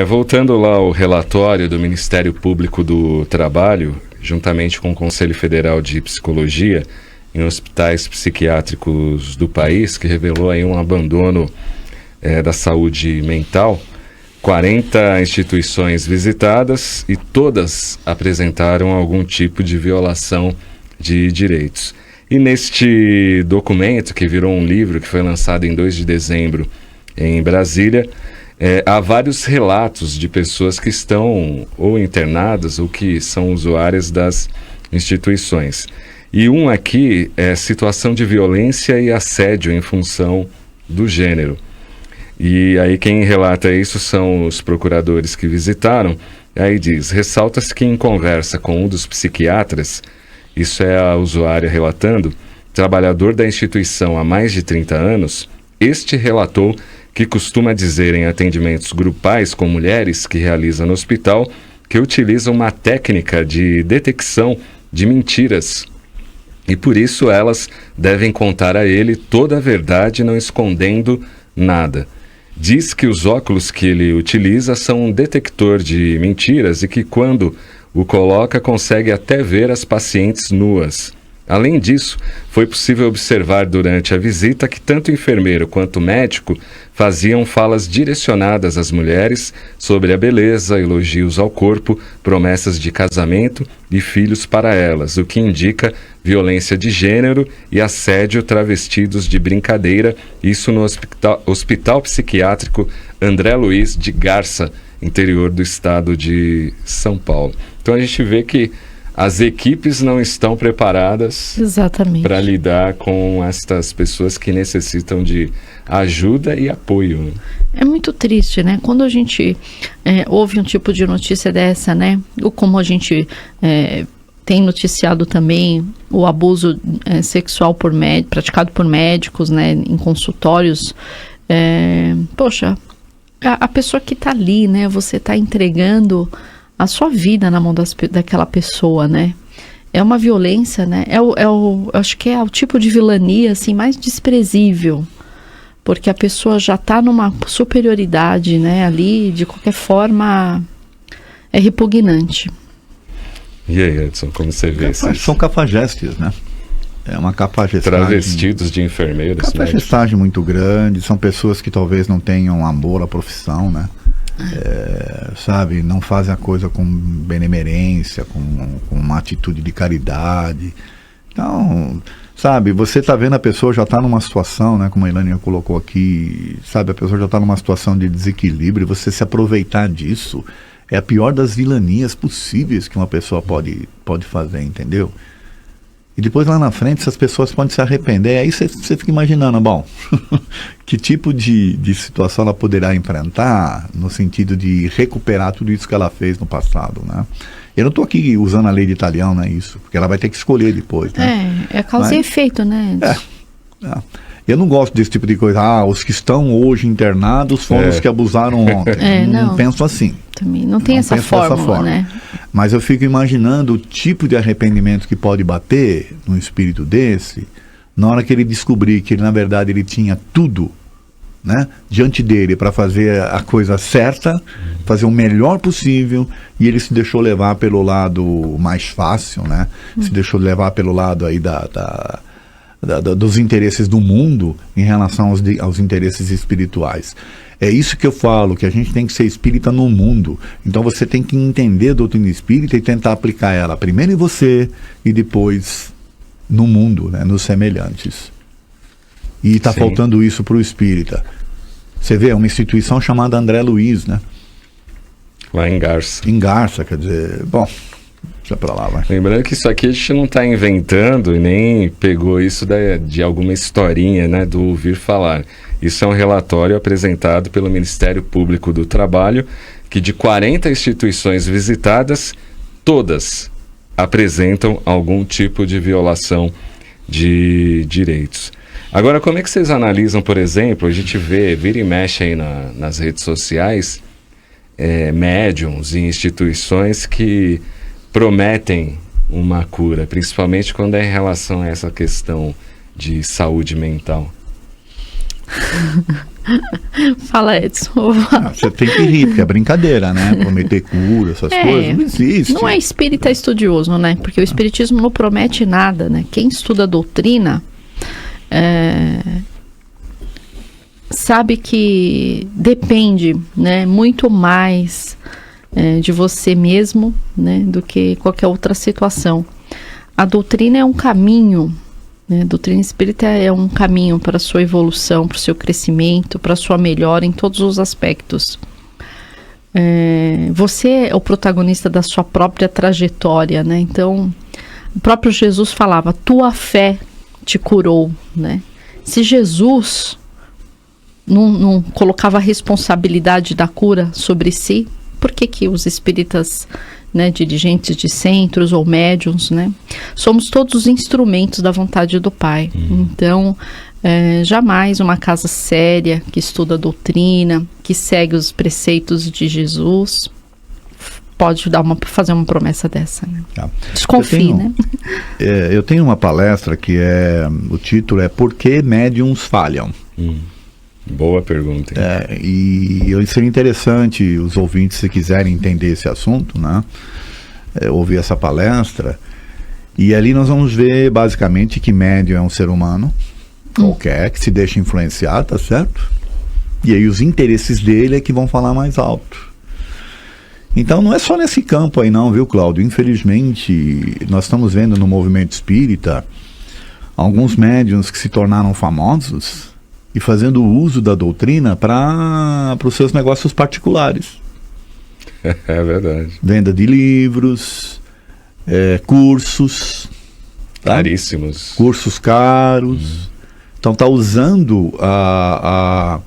Voltando lá ao relatório do Ministério Público do Trabalho, juntamente com o Conselho Federal de Psicologia, em hospitais psiquiátricos do país, que revelou aí um abandono da saúde mental, 40 instituições visitadas e todas apresentaram algum tipo de violação de direitos. E neste documento, que virou um livro, que foi lançado em 2 de dezembro em Brasília, há vários relatos de pessoas que estão ou internadas ou que são usuárias das instituições. E um aqui é situação de violência e assédio em função do gênero. E aí quem relata isso são os procuradores que visitaram. Aí diz, ressalta-se que em conversa com um dos psiquiatras, isso é a usuária relatando, trabalhador da instituição há mais de 30 anos, este relatou que costuma dizer em atendimentos grupais com mulheres que realiza no hospital que utiliza uma técnica de detecção de mentiras. E por isso elas devem contar a ele toda a verdade, não escondendo nada. Diz que os óculos que ele utiliza são um detector de mentiras e que quando o coloca consegue até ver as pacientes nuas. Além disso, foi possível observar durante a visita que tanto o enfermeiro quanto o médico faziam falas direcionadas às mulheres sobre a beleza, elogios ao corpo, promessas de casamento e filhos para elas, o que indica violência de gênero e assédio travestidos de brincadeira, isso no Hospital Psiquiátrico André Luiz de Garça, interior do estado de São Paulo. Então a gente vê que as equipes não estão preparadas para lidar com estas pessoas que necessitam de ajuda e apoio. É muito triste, né? Quando a gente ouve um tipo de notícia dessa, né? Ou como a gente tem noticiado também o abuso sexual praticado por médicos, né? Em consultórios. Poxa, a pessoa que está ali, né? Você está entregando a sua vida na mão daquela pessoa, né? É uma violência, né? Acho que é o tipo de vilania, assim, mais desprezível. Porque a pessoa já está numa superioridade, né? Ali, de qualquer forma, é repugnante. E aí, Edson, como você vê isso? São cafajestes, né? É uma cafajestagem. Travestidos de enfermeiros. Cafajestagem muito grande. São pessoas que talvez não tenham amor à profissão, né? Sabe, não fazem a coisa com benemerência, com uma atitude de caridade. Então, sabe, você está vendo a pessoa já está numa situação, né, como a Elaine colocou aqui, sabe, a pessoa já está numa situação de desequilíbrio, você se aproveitar disso é a pior das vilanias possíveis que uma pessoa pode fazer, entendeu? E depois lá na frente essas pessoas podem se arrepender. Aí você fica imaginando, bom, que tipo de situação ela poderá enfrentar no sentido de recuperar tudo isso que ela fez no passado, né? Eu não estou aqui usando a lei de Italião, né, isso, porque ela vai ter que escolher depois, né? É causa e efeito, né? Eu não gosto desse tipo de coisa. Os que estão hoje internados foram os que abusaram ontem. Não penso assim. Também não tem essa fórmula, né? Mas eu fico imaginando o tipo de arrependimento que pode bater num espírito desse, na hora que ele descobrir que ele, na verdade, ele tinha tudo, né, diante dele para fazer a coisa certa, fazer o melhor possível, e ele se deixou levar pelo lado mais fácil, né? Se deixou levar pelo lado aí dos interesses do mundo em relação aos interesses espirituais. É isso que eu falo, que a gente tem que ser espírita no mundo. Então você tem que entender a doutrina espírita e tentar aplicar ela primeiro em você e depois no mundo, né, nos semelhantes. E está faltando isso para o espírita. Você vê, é uma instituição chamada André Luiz, né? Lá em Garça. Em Garça, quer dizer, bom, deixa pra lá, vai. Lembrando que isso aqui a gente não está inventando e nem pegou isso de alguma historinha, né, do ouvir falar. Isso é um relatório apresentado pelo Ministério Público do Trabalho, que de 40 instituições visitadas, todas apresentam algum tipo de violação de direitos. Agora, como é que vocês analisam, por exemplo, a gente vira e mexe aí nas redes sociais, médiums e instituições que prometem uma cura, principalmente quando é em relação a essa questão de saúde mental? Fala, Edson. Você tem que rir, porque é brincadeira, né? Prometer cura, essas coisas, não existe. Não é espírita estudioso, né? Porque o espiritismo não promete nada, né? Quem estuda a doutrina sabe que depende, né, muito mais de você mesmo, né, do que qualquer outra situação. A doutrina é um caminho, né? A doutrina espírita é um caminho para a sua evolução, para o seu crescimento, para a sua melhora em todos os aspectos. Você é o protagonista da sua própria trajetória, né? Então, o próprio Jesus falava, tua fé te curou, né? Se Jesus não colocava a responsabilidade da cura sobre si, por que os espíritas, né, dirigentes de centros ou médiuns, né, somos todos instrumentos da vontade do Pai. Então, jamais uma casa séria que estuda a doutrina, que segue os preceitos de Jesus, pode fazer uma promessa dessa, né? Desconfie, né? Eu tenho uma palestra que o título é Por que Médiuns Falham? Boa pergunta. E seria interessante os ouvintes, se quiserem entender esse assunto, né, ouvir essa palestra. E ali nós vamos ver basicamente que médium é um ser humano qualquer, que se deixa influenciar, tá certo? E aí os interesses dele é que vão falar mais alto. Então não é só nesse campo aí não, viu, Cláudio? Infelizmente, nós estamos vendo no movimento espírita alguns médiuns que se tornaram famosos e fazendo uso da doutrina para os seus negócios particulares. É verdade. Venda de livros, cursos. Tá? Caríssimos. Cursos caros. Então está usando a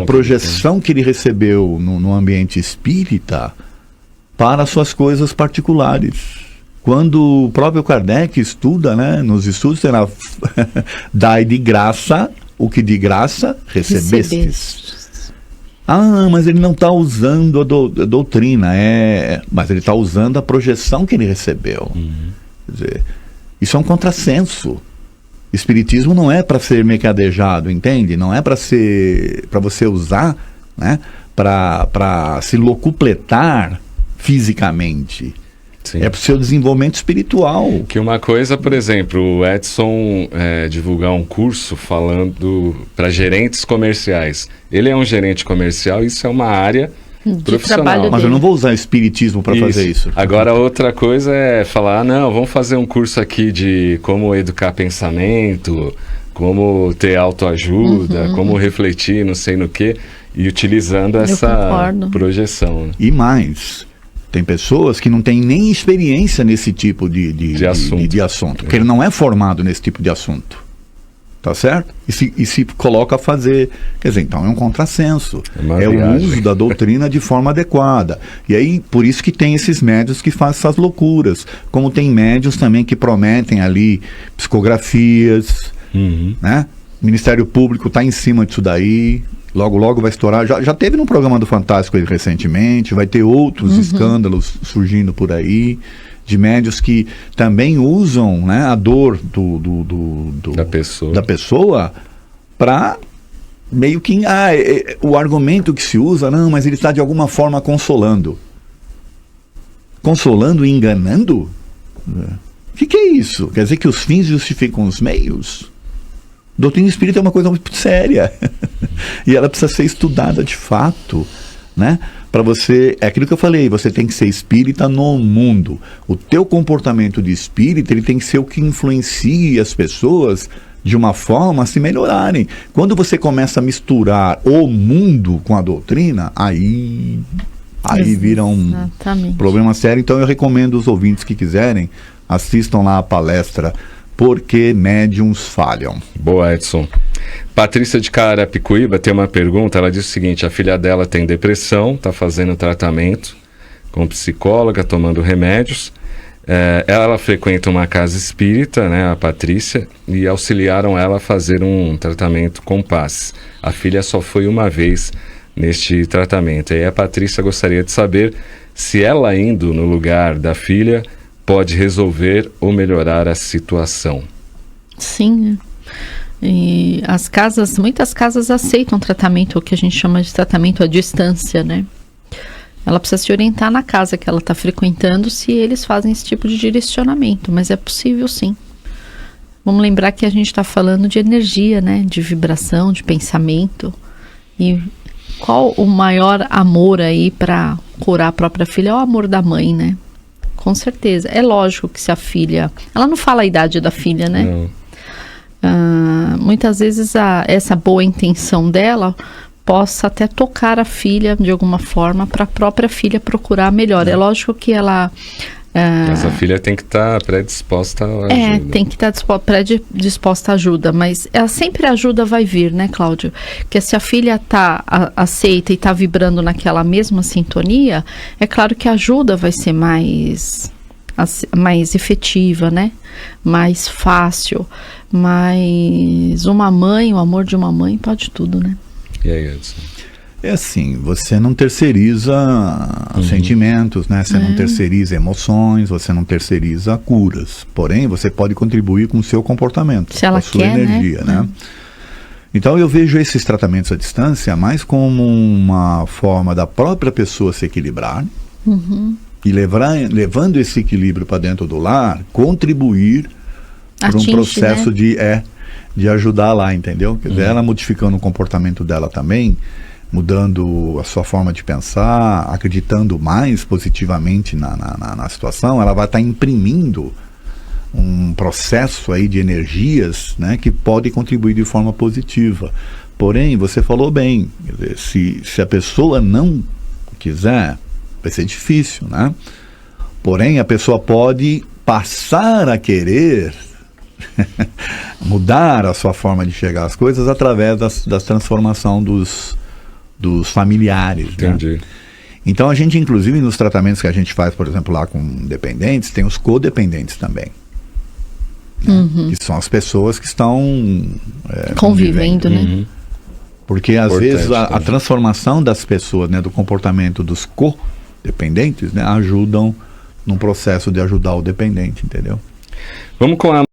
projeção que ele recebeu no ambiente espírita para suas coisas particulares. Quando o próprio Kardec estuda, né, nos estudos será dai de graça o que de graça recebestes. Mas ele não está usando a doutrina, mas ele está usando a projeção que ele recebeu. Quer dizer, isso é um contrassenso. Espiritismo não é para ser mercadejado, entende? Não é para você usar, né, para se locupletar fisicamente. Sim. É para o seu desenvolvimento espiritual. Que uma coisa, por exemplo, o Edson divulgar um curso falando para gerentes comerciais. Ele é um gerente comercial, isso é uma área profissional. Mas eu não vou usar espiritismo para fazer isso. Agora, outra coisa é falar, não, vamos fazer um curso aqui de como educar pensamento, como ter autoajuda, como refletir, não sei no que, e utilizando essa projeção. E mais... Tem pessoas que não têm nem experiência nesse tipo de assunto. Porque ele não é formado nesse tipo de assunto. Tá certo? E se coloca a fazer. Quer dizer, então é um contrassenso. É o uso da doutrina de forma adequada. E aí, por isso que tem esses médios que fazem essas loucuras. Como tem médios também que prometem ali psicografias. Né? O Ministério Público está em cima disso daí. Logo, logo vai estourar. Já teve no programa do Fantástico ele recentemente, vai ter outros escândalos surgindo por aí, de médios que também usam, né, a dor da pessoa para meio que... o argumento que se usa, não, mas ele está de alguma forma consolando. Consolando e enganando? O que é isso? Quer dizer que os fins justificam os meios? Doutrina espírita é uma coisa muito séria e ela precisa ser estudada de fato, né? Para você, é aquilo que eu falei, você tem que ser espírita no mundo. O teu comportamento de espírita, ele tem que ser o que influencie as pessoas de uma forma a se melhorarem. Quando você começa a misturar o mundo com a doutrina, aí vira um problema sério. Então eu recomendo os ouvintes que quiserem, assistam lá a palestra Por que Médiuns Falham. Boa, Edson. Patrícia de Carapicuíba tem uma pergunta. Ela diz o seguinte: a filha dela tem depressão, está fazendo tratamento com psicóloga, tomando remédios. Ela frequenta uma casa espírita, né, a Patrícia, e auxiliaram ela a fazer um tratamento com paz. A filha só foi uma vez neste tratamento. E a Patrícia gostaria de saber se ela indo no lugar da filha pode resolver ou melhorar a situação. Sim. E muitas casas aceitam tratamento, o que a gente chama de tratamento à distância, né? Ela precisa se orientar na casa que ela está frequentando se eles fazem esse tipo de direcionamento, mas é possível sim. Vamos lembrar que a gente está falando de energia, né? De vibração, de pensamento. E qual o maior amor aí para curar a própria filha? É o amor da mãe, né? Com certeza. É lógico que se a filha... Ela não fala a idade da filha, né? Não. Muitas vezes essa boa intenção dela possa até tocar a filha de alguma forma para a própria filha procurar melhor. É lógico que ela... Mas a filha tem que estar predisposta à ajuda. Tem que estar predisposta à ajuda, mas sempre a ajuda vai vir, né, Cláudio? Porque se a filha aceita e está vibrando naquela mesma sintonia, é claro que a ajuda vai ser mais efetiva, né? Mais fácil. Mas o amor de uma mãe pode tudo, né? E aí, Edson? É assim, você não terceiriza sentimentos, né? Você não terceiriza emoções, você não terceiriza curas. Porém, você pode contribuir com o seu comportamento, se ela com a sua quer, energia, né? Então eu vejo esses tratamentos à distância mais como uma forma da própria pessoa se equilibrar e levando esse equilíbrio para dentro do lar, contribuir para um processo, né? de ajudar lá, entendeu? Quer dizer, ela modificando o comportamento dela também, mudando a sua forma de pensar, acreditando mais positivamente na situação, ela vai estar imprimindo um processo aí de energias, né, que pode contribuir de forma positiva. Porém, você falou bem, quer dizer, se a pessoa não quiser, vai ser difícil, né? Porém, a pessoa pode passar a querer mudar a sua forma de chegar às coisas através da transformação dos familiares. Entendi. Né? Então a gente, inclusive, nos tratamentos que a gente faz, por exemplo, lá com dependentes, tem os codependentes também. Né? Que são as pessoas que estão convivendo, né? Porque às vezes a transformação das pessoas, né, do comportamento dos codependentes, né, ajudam num processo de ajudar o dependente, entendeu? Vamos com a